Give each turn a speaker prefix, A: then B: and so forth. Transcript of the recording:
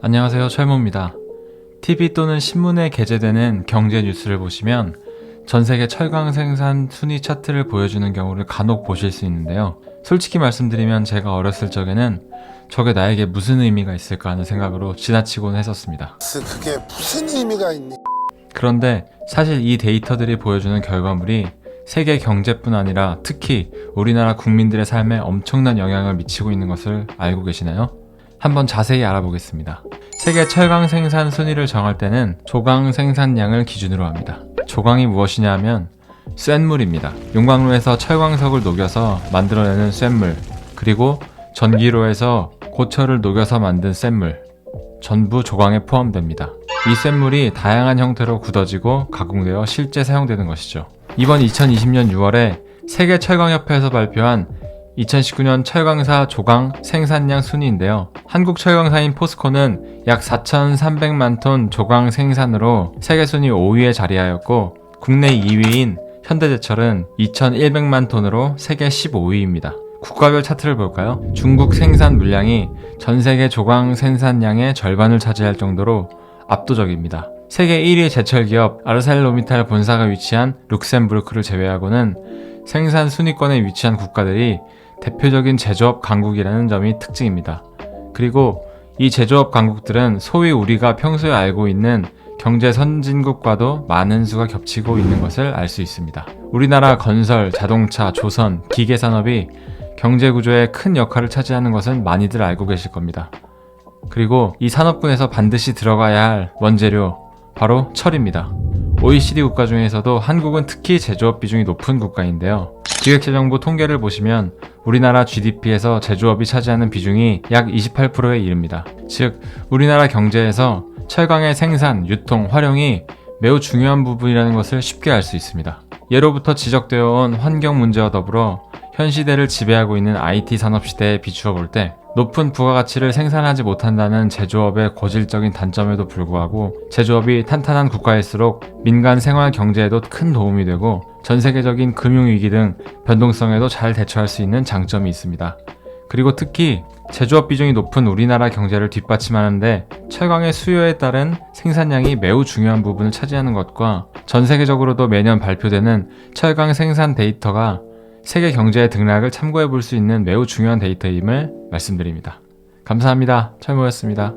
A: 안녕하세요, 철모입니다. TV 또는 신문에 게재되는 경제 뉴스를 보시면 전 세계 철강 생산 순위 차트를 보여주는 경우를 간혹 보실 수 있는데요. 솔직히 말씀드리면 제가 어렸을 적에는 저게 나에게 무슨 의미가 있을까 하는 생각으로 지나치곤 했었습니다.
B: 그게 무슨 의미가 있니?
A: 그런데 사실 이 데이터들이 보여주는 결과물이 세계 경제뿐 아니라 특히 우리나라 국민들의 삶에 엄청난 영향을 미치고 있는 것을 알고 계시나요? 한번 자세히 알아보겠습니다. 세계 철강 생산 순위를 정할 때는 조강 생산량을 기준으로 합니다. 조강이 무엇이냐 하면 쇳물입니다. 용광로에서 철광석을 녹여서 만들어내는 쇳물, 그리고 전기로에서 고철을 녹여서 만든 쇳물, 전부 조강에 포함됩니다. 이 쇳물이 다양한 형태로 굳어지고 가공되어 실제 사용되는 것이죠. 이번 2020년 6월에 세계철강협회에서 발표한 2019년 철강사 조강 생산량 순위인데요. 한국 철강사인 포스코는 약 4,300만 톤 조강 생산으로 세계 순위 5위에 자리하였고, 국내 2위인 현대제철은 2,100만 톤으로 세계 15위입니다. 국가별 차트를 볼까요? 중국 생산 물량이 전 세계 조강 생산량의 절반을 차지할 정도로 압도적입니다. 세계 1위 제철 기업 아르셀로미탈 본사가 위치한 룩셈부르크를 제외하고는 생산 순위권에 위치한 국가들이 대표적인 제조업 강국이라는 점이 특징입니다. 그리고 이 제조업 강국들은 소위 우리가 평소에 알고 있는 경제 선진국과도 많은 수가 겹치고 있는 것을 알 수 있습니다. 우리나라 건설, 자동차, 조선, 기계 산업이 경제 구조에 큰 역할을 차지하는 것은 많이들 알고 계실 겁니다. 그리고 이 산업군에서 반드시 들어가야 할 원재료, 바로 철입니다. OECD 국가 중에서도 한국은 특히 제조업 비중이 높은 국가인데요. 기획재정부 통계를 보시면 우리나라 GDP에서 제조업이 차지하는 비중이 약 28%에 이릅니다. 즉, 우리나라 경제에서 철강의 생산, 유통, 활용이 매우 중요한 부분이라는 것을 쉽게 알 수 있습니다. 예로부터 지적되어 온 환경 문제와 더불어 현 시대를 지배하고 있는 IT 산업 시대에 비추어 볼 때 높은 부가가치를 생산하지 못한다는 제조업의 고질적인 단점에도 불구하고 제조업이 탄탄한 국가일수록 민간 생활 경제에도 큰 도움이 되고 전 세계적인 금융위기 등 변동성에도 잘 대처할 수 있는 장점이 있습니다. 그리고 특히 제조업 비중이 높은 우리나라 경제를 뒷받침하는데 철강의 수요에 따른 생산량이 매우 중요한 부분을 차지하는 것과 전 세계적으로도 매년 발표되는 철강 생산 데이터가 세계 경제의 등락을 참고해 볼 수 있는 매우 중요한 데이터임을 말씀드립니다. 감사합니다. 철모였습니다.